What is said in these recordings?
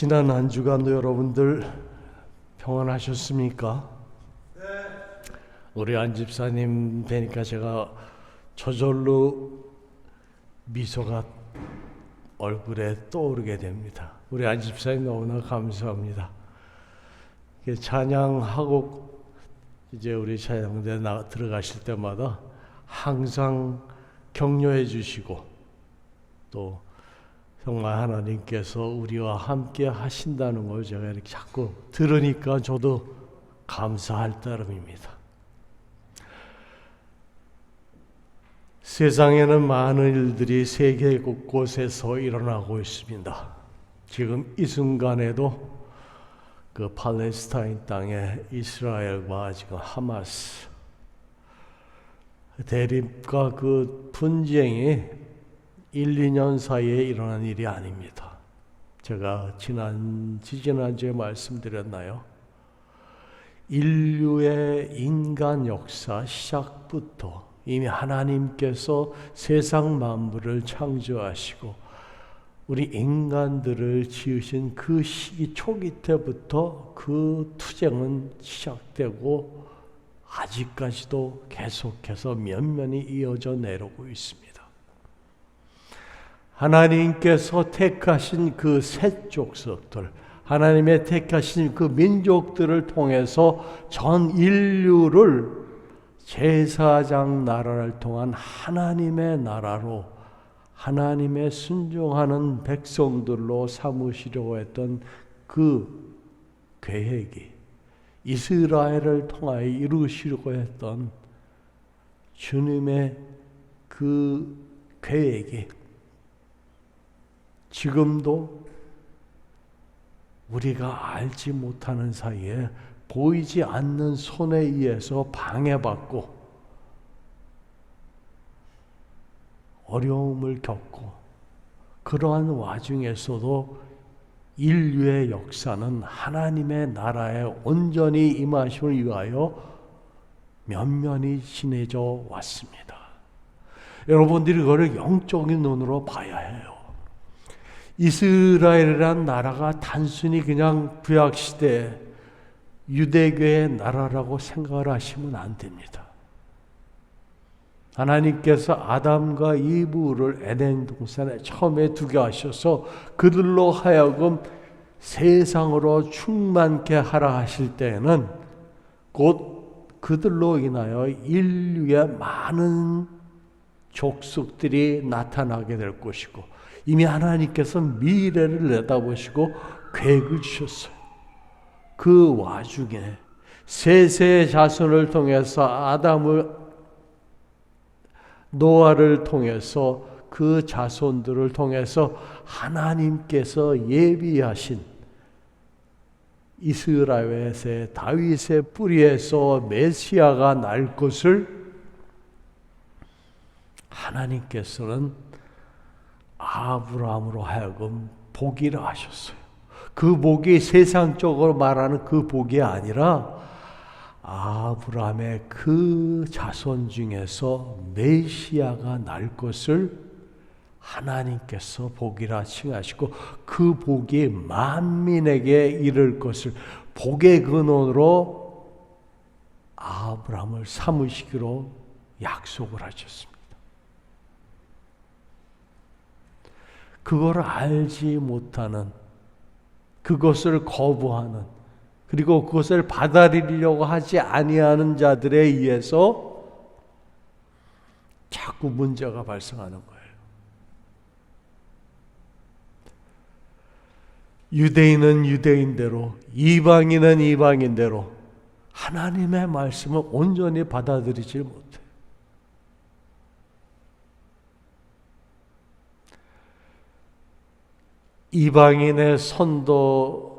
지난 한 주간도 여러분들 평안하셨습니까? 네. 우리 안 집사님 뵈니까 제가 저절로 미소가 얼굴에 떠오르게 됩니다. 우리 안 집사님 너무나 감사합니다. 찬양하고 이제 우리 찬양대 들어가실 때마다 항상 격려해 주시고 또 정말 하나님께서 우리와 함께 하신다는 걸 제가 이렇게 자꾸 들으니까 저도 감사할 따름입니다. 세상에는 많은 일들이 세계 곳곳에서 일어나고 있습니다. 지금 이 순간에도 그 팔레스타인 땅에 이스라엘과 지금 하마스 대립과 그 분쟁이 1, 2년 사이에 일어난 일이 아닙니다. 제가 지지난주에 말씀드렸나요? 인류의 인간 역사 시작부터 이미 하나님께서 세상 만물을 창조하시고 우리 인간들을 지으신 그 시기 초기 때부터 그 투쟁은 시작되고 아직까지도 계속해서 면면히 이어져 내려오고 있습니다. 하나님께서 택하신 그 새 족속들, 하나님의 택하신 그 민족들을 통해서 전 인류를 제사장 나라를 통한 하나님의 나라로 하나님의 순종하는 백성들로 삼으시려고 했던 그 계획이 이스라엘을 통하여 이루시려고 했던 주님의 그 계획이 지금도 우리가 알지 못하는 사이에 보이지 않는 손에 의해서 방해받고 어려움을 겪고 그러한 와중에서도 인류의 역사는 하나님의 나라에 온전히 임하심을 위하여 면면히 지내져 왔습니다. 여러분들이 그걸 영적인 눈으로 봐야 해요. 이스라엘이란 나라가 단순히 그냥 구약시대 유대교의 나라라고 생각을 하시면 안 됩니다. 하나님께서 아담과 이브를 에덴 동산에 처음에 두게 하셔서 그들로 하여금 세상으로 충만케 하라 하실 때에는 곧 그들로 인하여 인류의 많은 족속들이 나타나게 될 것이고 이미 하나님께서 미래를 내다보시고 계획을 주셨어요. 그 와중에 셋의 자손을 통해서 노아를 통해서 그 자손들을 통해서 하나님께서 예비하신 이스라엘의 다윗의 뿌리에서 메시아가 날 것을 하나님께서는 아브라함으로 하여금 복이라 하셨어요. 그 복이 세상적으로 말하는 그 복이 아니라 아브라함의 그 자손 중에서 메시아가 날 것을 하나님께서 복이라 칭하시고 그 복이 만민에게 이를 것을 복의 근원으로 아브라함을 삼으시기로 약속을 하셨습니다. 그걸 알지 못하는, 그것을 거부하는, 그리고 그것을 받아들이려고 하지 아니하는 자들에 의해서 자꾸 문제가 발생하는 거예요. 유대인은 유대인대로, 이방인은 이방인대로 하나님의 말씀을 온전히 받아들이지 못해요. 이방인의 선도,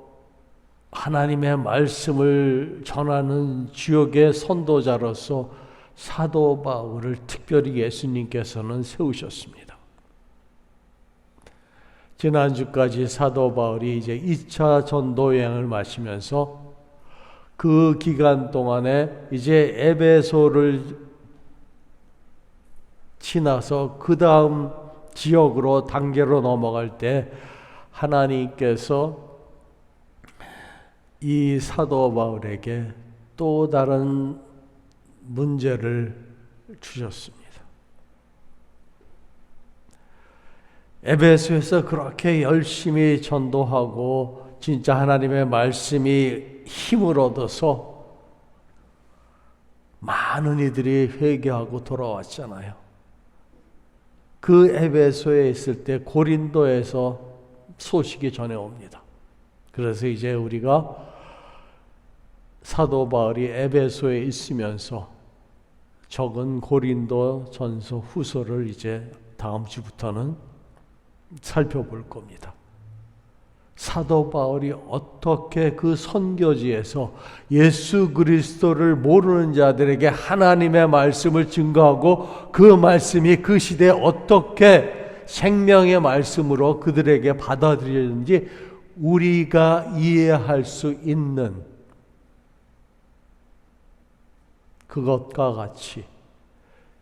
하나님의 말씀을 전하는 지역의 선도자로서 사도 바울을 특별히 예수님께서는 세우셨습니다. 지난주까지 사도 바울이 이제 2차 전도 여행을 마치면서 그 기간 동안에 이제 에베소를 지나서 그 다음 지역으로 단계로 넘어갈 때 하나님께서 이 사도 바울에게 또 다른 문제를 주셨습니다. 에베소에서 그렇게 열심히 전도하고 진짜 하나님의 말씀이 힘을 얻어서 많은 이들이 회개하고 돌아왔잖아요. 그 에베소에 있을 때 고린도에서 소식이 전해옵니다. 그래서 이제 우리가 사도 바울이 에베소에 있으면서 적은 고린도 전서 후서를 이제 다음 주부터는 살펴볼 겁니다. 사도 바울이 어떻게 그 선교지에서 예수 그리스도를 모르는 자들에게 하나님의 말씀을 증거하고 그 말씀이 그 시대에 어떻게 생명의 말씀으로 그들에게 받아들여졌는지 우리가 이해할 수 있는 그것과 같이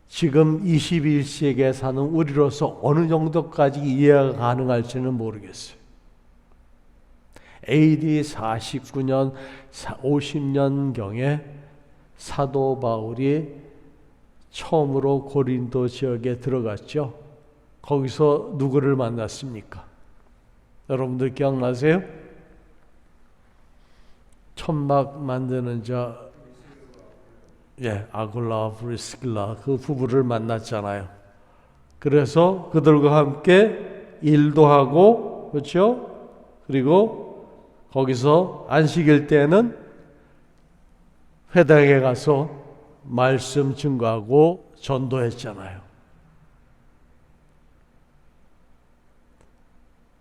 지금 21세기에 사는 우리로서 어느 정도까지 이해가 가능할지는 모르겠어요. AD 49년, 50년경에 사도 바울이 처음으로 고린도 지역에 들어갔죠. 거기서 누구를 만났습니까? 여러분들 기억나세요? 천막 만드는 자, 아굴라, 브리스길라 그 부부를 만났잖아요. 그래서 그들과 함께 일도 하고, 그렇죠? 그리고 거기서 안식일 때는 회당에 가서 말씀 증거하고 전도했잖아요.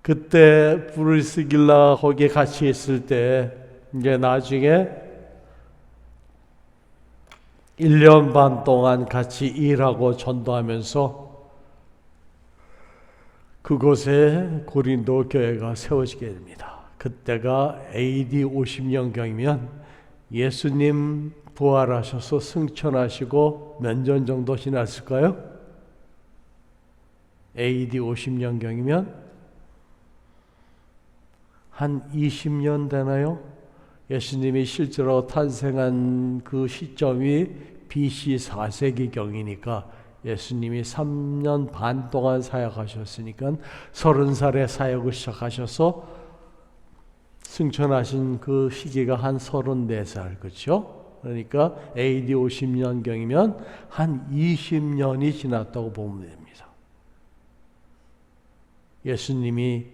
그때 브리스길라 거기에 같이 있을 때 이제 나중에 1년 반 동안 같이 일하고 전도하면서 그곳에 고린도 교회가 세워지게 됩니다. 그때가 AD 50년경이면 예수님 부활하셔서 승천하시고 몇 년 정도 지났을까요? AD 50년경이면 한 20년 되나요? 예수님이 실제로 탄생한 그 시점이 BC 4세기경이니까 예수님이 3년 반 동안 사역하셨으니까 30살에 사역을 시작하셔서 승천하신 그 시기가 한 34살, 그렇죠? 그러니까 AD 50년경이면 한 20년이 지났다고 보면 됩니다. 예수님이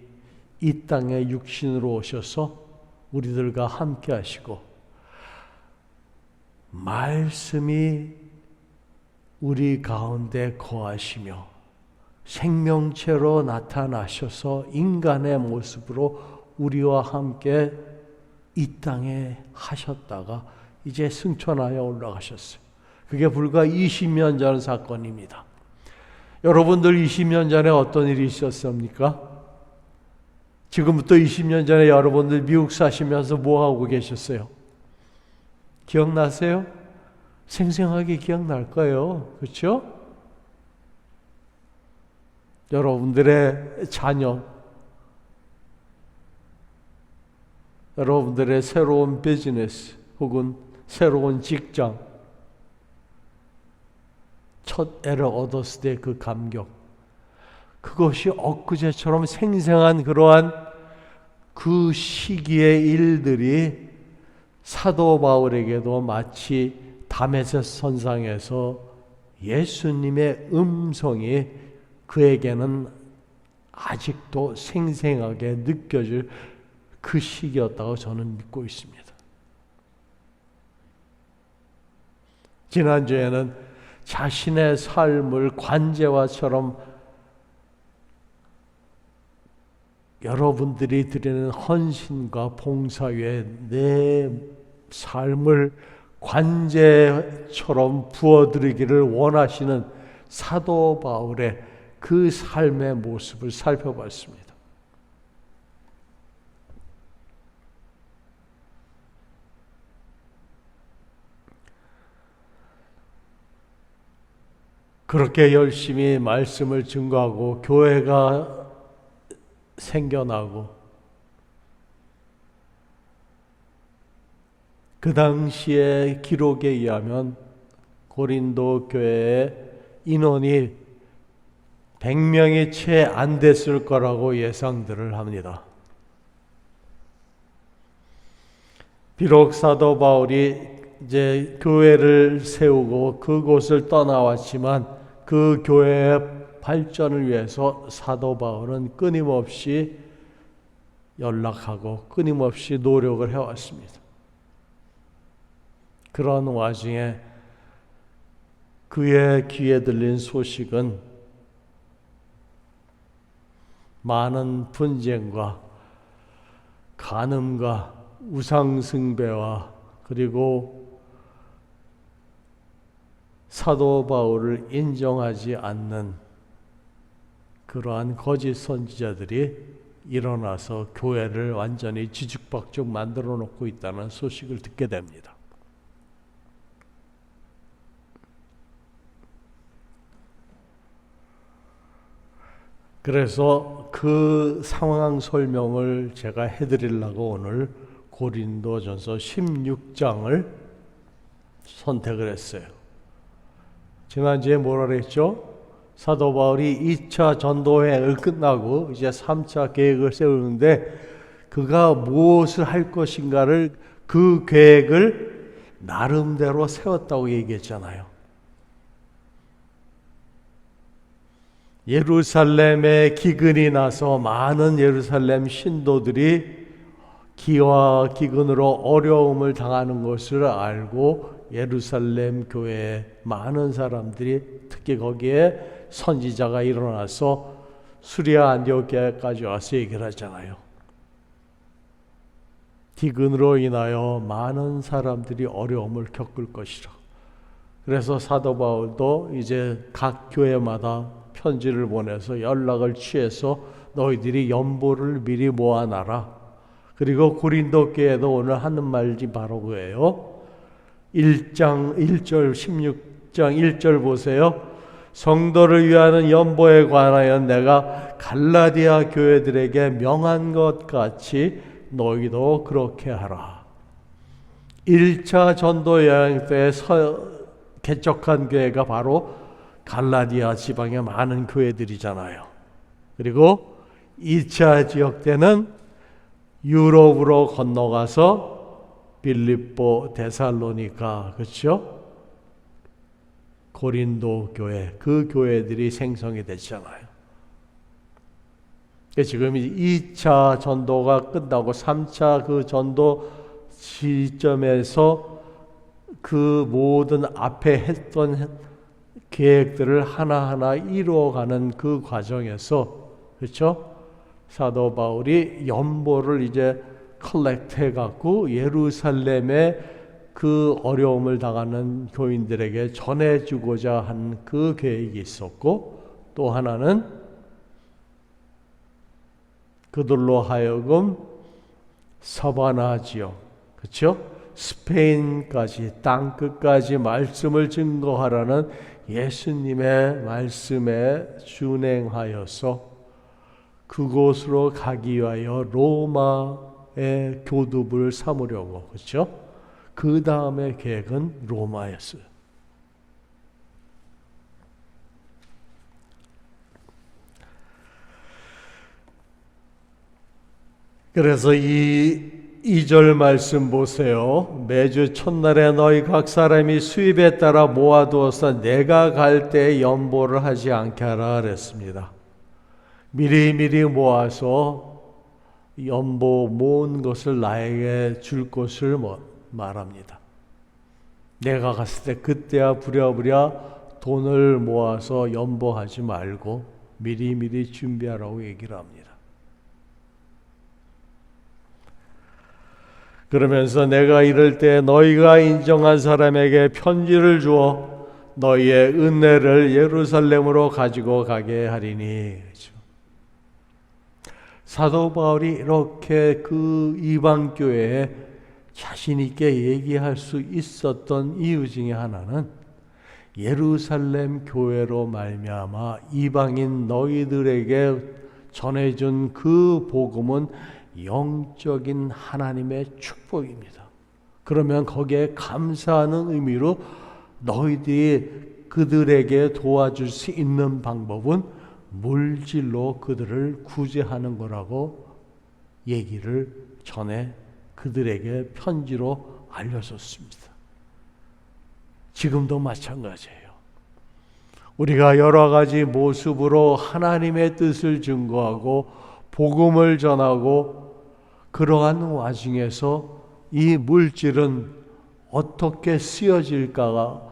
이 땅에 육신으로 오셔서 우리들과 함께 하시고 말씀이 우리 가운데 거하시며 생명체로 나타나셔서 인간의 모습으로 우리와 함께 이 땅에 하셨다가 이제 승천하여 올라가셨어요. 그게 불과 20년 전 사건입니다. 여러분들 20년 전에 어떤 일이 있었습니까? 지금부터 20년 전에 여러분들 미국 사시면서 뭐 하고 계셨어요? 기억나세요? 생생하게 기억날 거예요. 그렇죠? 여러분들의 자녀, 여러분들의 새로운 비즈니스 혹은 새로운 직장, 첫 애를 얻었을 때 그 감격, 그것이 엊그제처럼 생생한 그러한 그 시기의 일들이 사도 바울에게도 마치 다메섹 선상에서 예수님의 음성이 그에게는 아직도 생생하게 느껴질 그 시기였다고 저는 믿고 있습니다. 지난주에는 자신의 삶을 관제와처럼 여러분들이 드리는 헌신과 봉사 위에 내 삶을 관제처럼 부어드리기를 원하시는 사도 바울의 그 삶의 모습을 살펴봤습니다. 그렇게 열심히 말씀을 증거하고 교회가 생겨나고 그 당시의 기록에 의하면 고린도 교회의 인원이 100명이 채 안 됐을 거라고 예상들을 합니다. 비록 사도 바울이 이제 교회를 세우고 그곳을 떠나왔지만 그 교회의 발전을 위해서 사도 바울은 끊임없이 연락하고 끊임없이 노력을 해왔습니다. 그런 와중에 그의 귀에 들린 소식은 많은 분쟁과 간음과 우상숭배와 그리고 사도 바울을 인정하지 않는 그러한 거짓 선지자들이 일어나서 교회를 완전히 뒤죽박죽 만들어 놓고 있다는 소식을 듣게 됩니다. 그래서 그 상황 설명을 제가 해드리려고 오늘 고린도전서 16장을 선택을 했어요. 지난주에 뭐라 그랬죠? 사도 바울이 2차 전도여행을 끝나고 이제 3차 계획을 세우는데 그가 무엇을 할 것인가를 그 계획을 나름대로 세웠다고 얘기했잖아요. 예루살렘에 기근이 나서 많은 예루살렘 신도들이 기와 기근으로 어려움을 당하는 것을 알고 예루살렘 교회에 많은 사람들이 특히 거기에 선지자가 일어나서 수리아 안디오키아까지 와서 얘기를 하잖아요. 기근으로 인하여 많은 사람들이 어려움을 겪을 것이라. 그래서 사도 바울도 이제 각 교회마다 편지를 보내서 연락을 취해서 너희들이 연보를 미리 모아놔라. 그리고 고린도 교회도 오늘 하는 말이 바로 그예요. 1장 1절 16장 1절 보세요. 성도를 위하는 연보에 관하여 내가 갈라디아 교회들에게 명한 것 같이 너희도 그렇게 하라. 1차 전도 여행 때 개척한 교회가 바로 갈라디아 지방의 많은 교회들이잖아요. 그리고 2차 지역 때는 유럽으로 건너가서 빌립보, 데살로니가, 그렇죠? 고린도 교회, 그 교회들이 생성이 됐잖아요. 지금 2차 전도가 끝나고 3차 그 전도 시점에서 그 모든 앞에 했던 계획들을 하나하나 이루어가는 그 과정에서, 그렇죠? 사도 바울이 연보를 이제 컬렉트 해갖고 예루살렘에 그 어려움을 당하는 교인들에게 전해주고자 한 그 계획이 있었고, 또 하나는 그들로 하여금 서바나 지역, 그렇죠? 스페인까지 땅끝까지 말씀을 증거하라는 예수님의 말씀에 준행하여서 그곳으로 가기 위하여 로마의 교두부를 삼으려고, 그렇죠? 그 다음에 계획은 로마였어요. 그래서 이 2절 말씀 보세요. 매주 첫날에 너희 각 사람이 수입에 따라 모아두어서 내가 갈 때 연보를 하지 않게 하라 그랬습니다. 미리미리 모아서 연보 모은 것을 나에게 줄 것을 말합니다. 내가 갔을 때 그때야 부랴부랴 돈을 모아서 연보하지 말고 미리미리 준비하라고 얘기를 합니다. 그러면서 내가 이럴 때 너희가 인정한 사람에게 편지를 주어 너희의 은혜를 예루살렘으로 가지고 가게 하리니. 사도 바울이 이렇게 그 이방 교회에 자신 있게 얘기할 수 있었던 이유 중에 하나는 예루살렘 교회로 말미암아 이방인 너희들에게 전해준 그 복음은 영적인 하나님의 축복입니다. 그러면 거기에 감사하는 의미로 너희들이 그들에게 도와줄 수 있는 방법은 물질로 그들을 구제하는 거라고 얘기를 전에 그들에게 편지로 알려줬습니다. 지금도 마찬가지예요. 우리가 여러 가지 모습으로 하나님의 뜻을 증거하고 복음을 전하고 그러한 와중에서 이 물질은 어떻게 쓰여질까가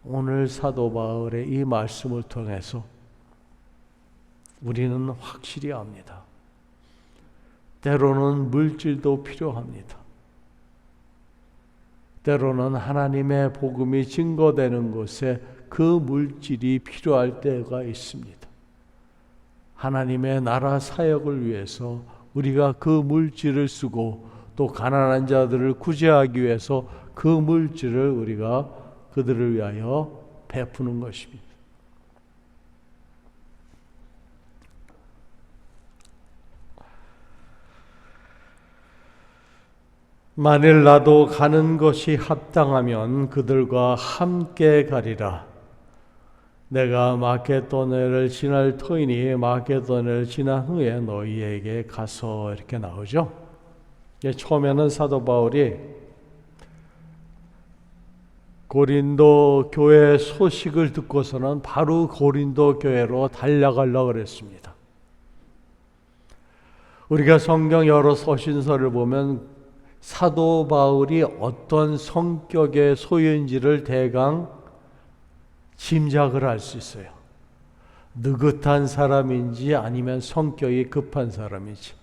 오늘 사도 바울의 이 말씀을 통해서 우리는 확실히 압니다. 때로는 물질도 필요합니다. 때로는 하나님의 복음이 증거되는 곳에 그 물질이 필요할 때가 있습니다. 하나님의 나라 사역을 위해서 우리가 그 물질을 쓰고 또 가난한 자들을 구제하기 위해서 그 물질을 우리가 그들을 위하여 베푸는 것입니다. 만일 나도 가는 것이 합당하면 그들과 함께 가리라. 내가 마게도냐를 지날 터이니 마게도냐를 지난 후에 너희에게 가서 이렇게 나오죠. 처음에는 사도 바울이 고린도 교회 소식을 듣고서는 바로 고린도 교회로 달려가려고 그랬습니다. 우리가 성경 여러 서신서를 보면 사도 바울이 어떤 성격의 소유인지를 대강 짐작을 할 수 있어요. 느긋한 사람인지 아니면 성격이 급한 사람인지.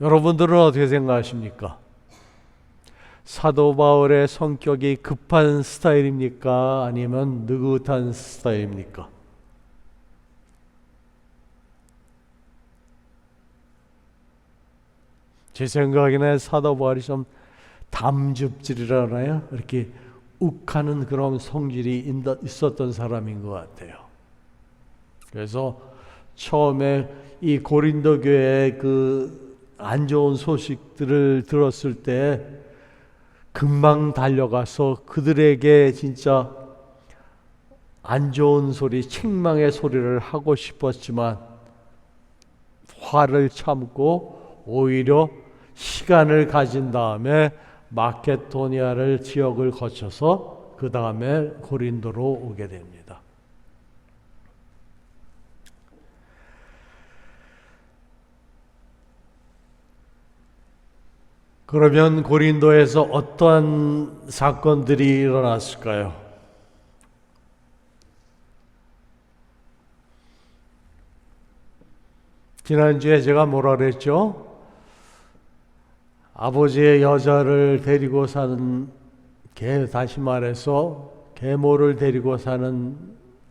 여러분들은 어떻게 생각하십니까? 사도 바울의 성격이 급한 스타일입니까? 아니면 느긋한 스타일입니까? 제 생각에는 사도 바울이 좀 담즙질이라나요? 이렇게 욱하는 그런 성질이 있었던 사람인 것 같아요. 그래서 처음에 이 고린도 교회의 그 안 좋은 소식들을 들었을 때 금방 달려가서 그들에게 진짜 안 좋은 소리, 책망의 소리를 하고 싶었지만 화를 참고 오히려 시간을 가진 다음에 마케도니아를 지역을 거쳐서 그 다음에 고린도로 오게 됩니다. 그러면 고린도에서 어떠한 사건들이 일어났을까요? 지난주에 제가 뭐라 그랬죠? 아버지의 여자를 데리고 사는 다시 말해서 계모를 데리고 사는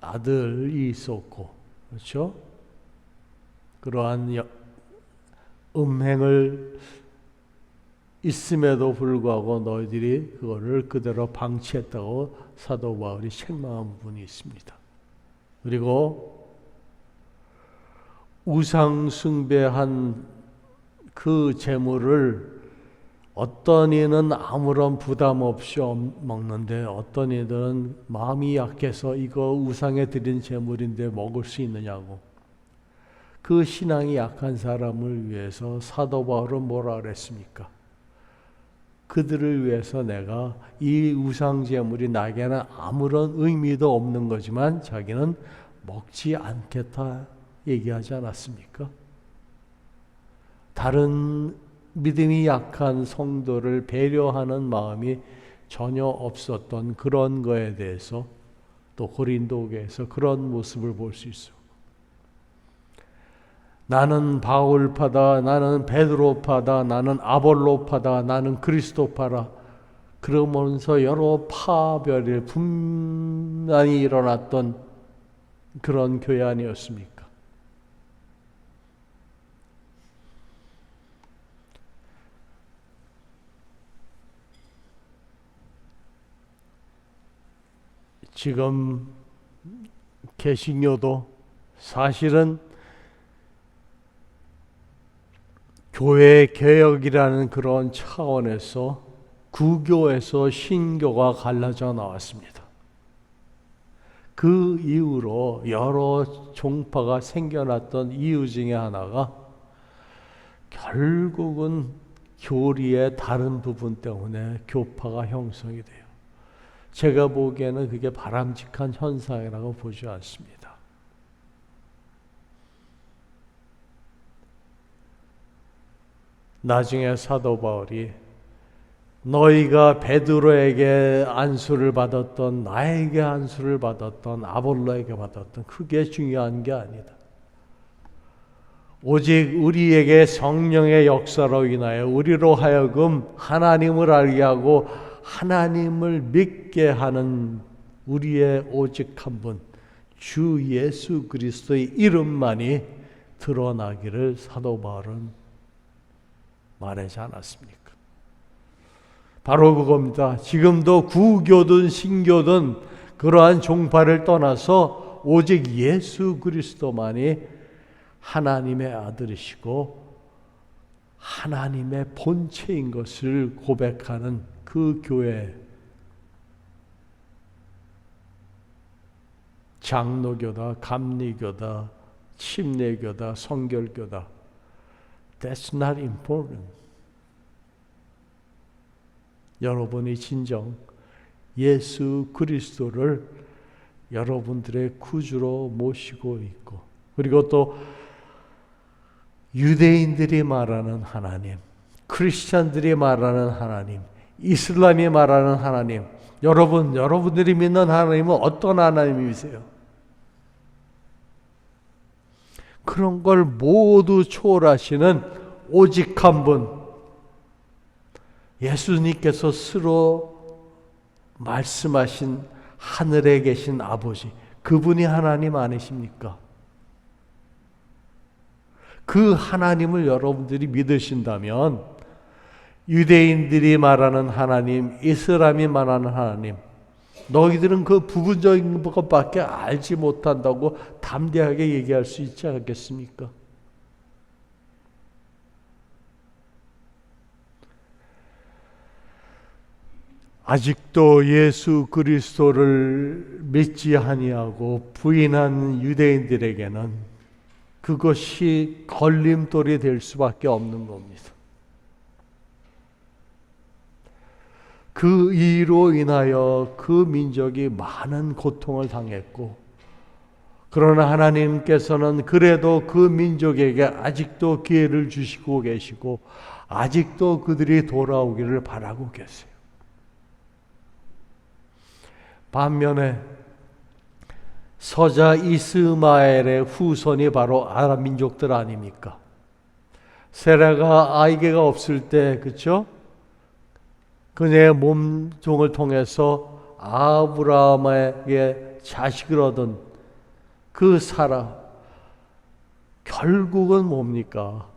아들이 있었고, 그렇죠? 그러한 음행을 있음에도 불구하고 너희들이 그거를 그대로 방치했다고 사도 바울이 책망한 부분이 있습니다. 그리고 우상 숭배한 그 재물을 어떤 이는 아무런 부담 없이 먹는데 어떤 이들은 마음이 약해서 이거 우상에 드린 재물인데 먹을 수 있느냐고. 그 신앙이 약한 사람을 위해서 사도 바울은 뭐라 그랬습니까? 그들을 위해서 내가 이 우상 재물이 나에게는 아무런 의미도 없는 거지만 자기는 먹지 않겠다 얘기하지 않았습니까? 다른 믿음이 약한 성도를 배려하는 마음이 전혀 없었던 그런 거에 대해서 또 고린도교에서 그런 모습을 볼 수 있어요. 나는 바울파다, 나는 베드로파다, 나는 아볼로파다, 나는 그리스도파라. 그러면서 여러 파별이 분란이 일어났던 그런 교회 아니었습니까? 지금 개신교도 사실은 교회 개혁이라는 그런 차원에서 구교에서 신교가 갈라져 나왔습니다. 그 이후로 여러 종파가 생겨났던 이유 중에 하나가 결국은 교리의 다른 부분 때문에 교파가 형성이 돼요. 제가 보기에는 그게 바람직한 현상이라고 보지 않습니다. 나중에 사도 바울이 너희가 베드로에게 안수를 받았던, 나에게 안수를 받았던, 아볼로에게 받았던, 그게 중요한 게 아니다. 오직 우리에게 성령의 역사로 인하여 우리로 하여금 하나님을 알게 하고 하나님을 믿게 하는 우리의 오직 한 분, 주 예수 그리스도의 이름만이 드러나기를 사도 바울은 말하지 않았습니까? 바로 그겁니다. 지금도 구교든 신교든 그러한 종파를 떠나서 오직 예수 그리스도만이 하나님의 아들이시고 하나님의 본체인 것을 고백하는 그 교회, 장로교다, 감리교다, 침례교다, 성결교다, That's not important. 여러분이 진정 예수 그리스도를 여러분들의 구주로 모시고 있고, 그리고 또 유대인들이 말하는 하나님, 크리스찬들이 말하는 하나님, 이슬람이 말하는 하나님, 여러분들이 믿는 하나님은 어떤 하나님이세요? 그런 걸 모두 초월하시는 오직 한 분, 예수님께서 스스로 말씀하신 하늘에 계신 아버지, 그분이 하나님 아니십니까? 그 하나님을 여러분들이 믿으신다면 유대인들이 말하는 하나님, 이슬람이 말하는 하나님, 너희들은 그 부분적인 것밖에 알지 못한다고 담대하게 얘기할 수 있지 않겠습니까? 아직도 예수 그리스도를 믿지 아니하고 부인한 유대인들에게는 그것이 걸림돌이 될 수밖에 없는 겁니다. 그 이로 인하여 그 민족이 많은 고통을 당했고, 그러나 하나님께서는 그래도 그 민족에게 아직도 기회를 주시고 계시고 아직도 그들이 돌아오기를 바라고 계세요. 반면에 서자 이스마엘의 후손이 바로 아랍 민족들 아닙니까? 세라가 아이가 없을 때, 그렇죠? 그녀의 몸종을 통해서 아브라함에게 자식을 얻은 그 사라, 결국은 뭡니까?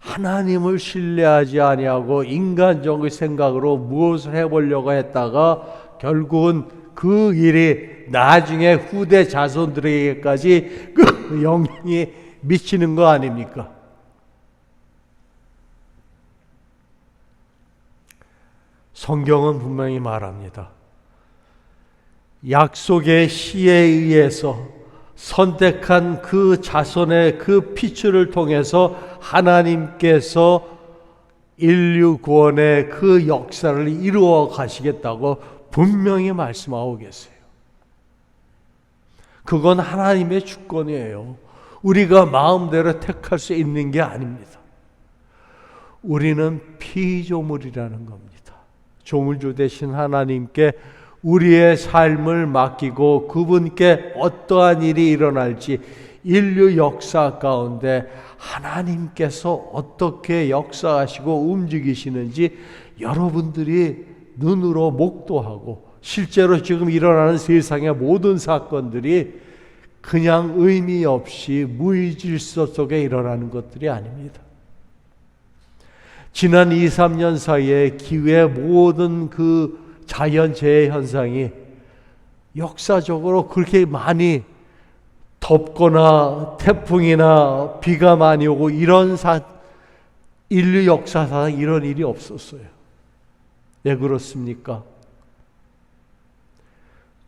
하나님을 신뢰하지 아니하고 인간적인 생각으로 무엇을 해보려고 했다가 결국은 그 일이 나중에 후대 자손들에게까지 그 영향이 미치는 거 아닙니까? 성경은 분명히 말합니다. 약속의 씨에 의해서 선택한 그 자손의 그 피줄을 통해서 하나님께서 인류 구원의 그 역사를 이루어 가시겠다고 분명히 말씀하고 계세요. 그건 하나님의 주권이에요. 우리가 마음대로 택할 수 있는 게 아닙니다. 우리는 피조물이라는 겁니다. 조물주 되신 하나님께 우리의 삶을 맡기고 그분께 어떠한 일이 일어날지, 인류 역사 가운데 하나님께서 어떻게 역사하시고 움직이시는지 여러분들이 눈으로 목도하고, 실제로 지금 일어나는 세상의 모든 사건들이 그냥 의미 없이 무의질서 속에 일어나는 것들이 아닙니다. 지난 2, 3년 사이에 기후의 모든 그 자연재해 현상이 역사적으로 그렇게 많이 덥거나 태풍이나 비가 많이 오고 이런 인류 역사상 이런 일이 없었어요. 왜 그렇습니까?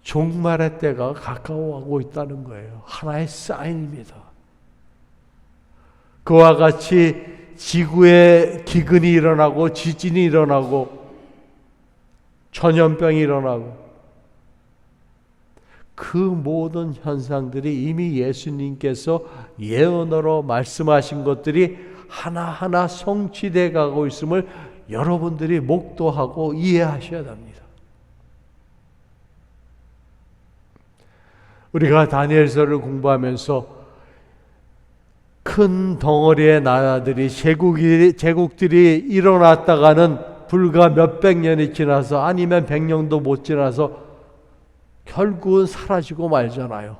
종말의 때가 가까워하고 있다는 거예요. 하나의 사인입니다. 그와 같이 지구에 기근이 일어나고 지진이 일어나고 전염병이 일어나고 그 모든 현상들이 이미 예수님께서 예언으로 말씀하신 것들이 하나하나 성취돼 가고 있음을 여러분들이 목도하고 이해하셔야 합니다. 우리가 다니엘서를 공부하면서 큰 덩어리의 나라들이 제국들이 일어났다가는 불과 몇백 년이 지나서 아니면 100년도 못 지나서 결국은 사라지고 말잖아요.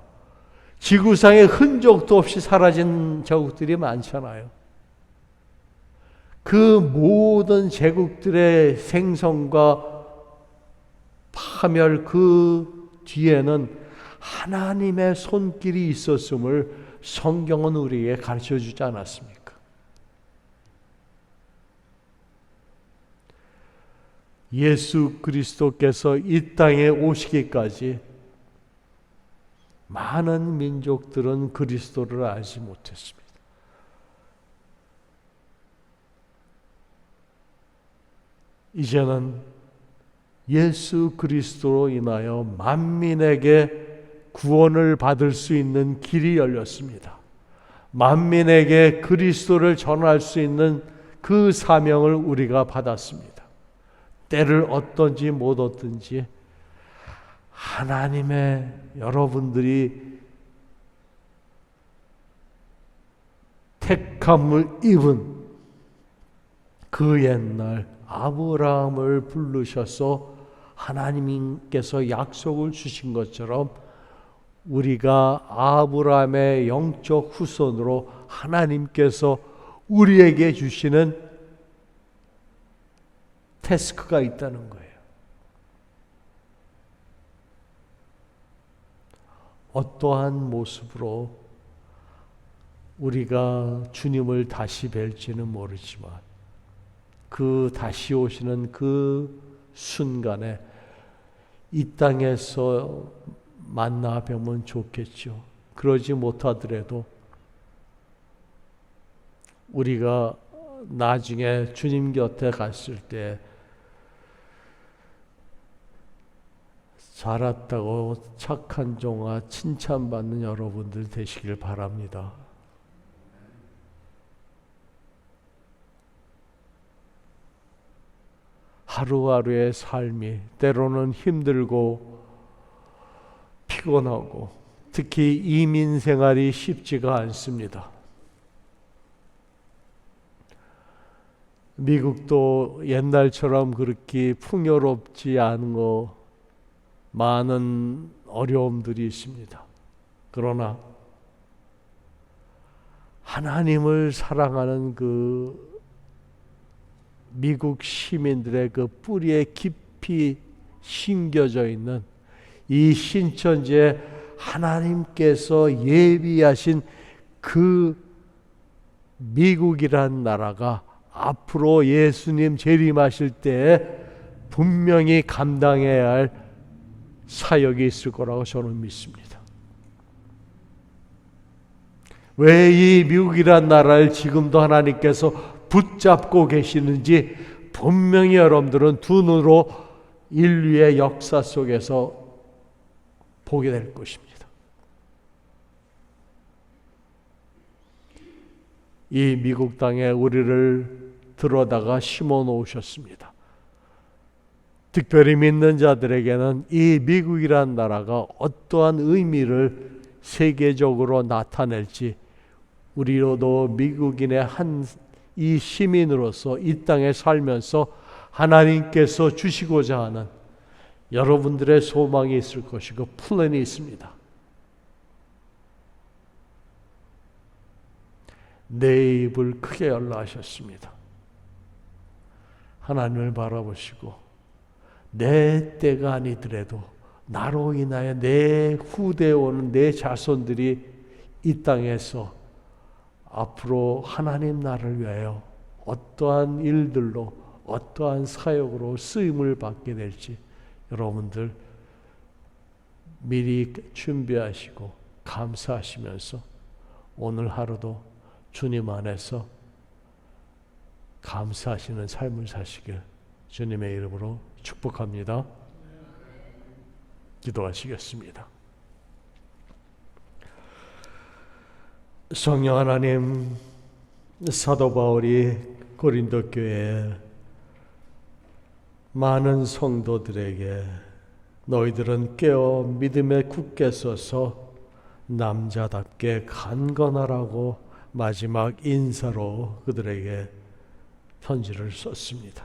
지구상에 흔적도 없이 사라진 제국들이 많잖아요. 그 모든 제국들의 생성과 파멸 그 뒤에는 하나님의 손길이 있었음을 성경은 우리에게 가르쳐주지 않았습니까? 예수 그리스도께서 이 땅에 오시기까지 많은 민족들은 그리스도를 알지 못했습니다. 이제는 예수 그리스도로 인하여 만민에게 구원을 받을 수 있는 길이 열렸습니다. 만민에게 그리스도를 전할 수 있는 그 사명을 우리가 받았습니다. 때를 얻든지 못 얻든지 하나님의 여러분들이 택함을 입은 그 옛날 아브라함을 부르셔서 하나님께서 약속을 주신 것처럼 우리가 아브라함의 영적 후손으로 하나님께서 우리에게 주시는 태스크가 있다는 거예요. 어떠한 모습으로 우리가 주님을 다시 뵐지는 모르지만 그 다시 오시는 그 순간에 이 땅에서 만나 뵈면 좋겠죠. 그러지 못하더라도 우리가 나중에 주님 곁에 갔을 때 잘했다고 착한 종아 칭찬받는 여러분들 되시길 바랍니다. 하루하루의 삶이 때로는 힘들고 피곤하고 특히 이민 생활이 쉽지가 않습니다. 미국도 옛날처럼 그렇게 풍요롭지 않은 거 많은 어려움들이 있습니다. 그러나 하나님을 사랑하는 그 미국 시민들의 그 뿌리에 깊이 심겨져 있는 이 신천지에 하나님께서 예비하신 그 미국이란 나라가 앞으로 예수님 재림하실 때에 분명히 감당해야 할 사역이 있을 거라고 저는 믿습니다. 왜 이 미국이란 나라를 지금도 하나님께서 붙잡고 계시는지 분명히 여러분들은 두 눈으로 인류의 역사 속에서 보게 될 것입니다. 이 미국 땅에 우리를 들어다가 심어 놓으셨습니다. 특별히 믿는 자들에게는 이 미국이란 나라가 어떠한 의미를 세계적으로 나타낼지 우리로도 미국인의 한 이 시민으로서 이 땅에 살면서 하나님께서 주시고자 하는 여러분들의 소망이 있을 것이고 플랜이 있습니다. 내 입을 크게 열라 하셨습니다. 하나님을 바라보시고 내 때가 아니더라도 나로 인하여 내 후대에 오는 내 자손들이 이 땅에서 앞으로 하나님 나라를 위하여 어떠한 일들로 어떠한 사역으로 쓰임을 받게 될지 여러분들 미리 준비하시고 감사하시면서 오늘 하루도 주님 안에서 감사하시는 삶을 사시길 주님의 이름으로 축복합니다. 기도하시겠습니다. 성령 하나님, 사도 바울이 고린도 교회에 많은 성도들에게 너희들은 깨어 믿음에 굳게 서서 남자답게 간건하라고 마지막 인사로 그들에게 편지를 썼습니다.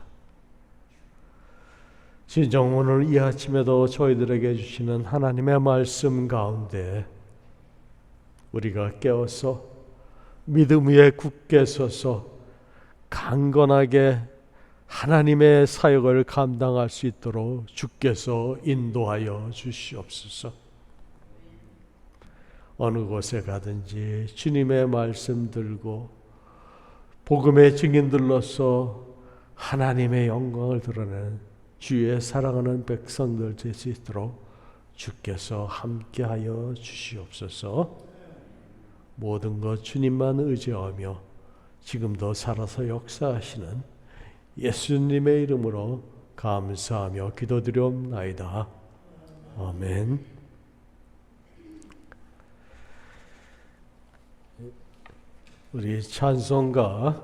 진정 오늘 이 아침에도 저희들에게 주시는 하나님의 말씀 가운데 우리가 깨어서 믿음 위에 굳게 서서 강건하게 하나님의 사역을 감당할 수 있도록 주께서 인도하여 주시옵소서. 어느 곳에 가든지 주님의 말씀 들고 복음의 증인들로서 하나님의 영광을 드러내는 주의 사랑하는 백성들 될 수 있도록 주께서 함께하여 주시옵소서. 모든 것 주님만 의지하며 지금도 살아서 역사하시는 예수님의 이름으로 감사하며 기도드리옵나이다. 아멘. 우리 찬송가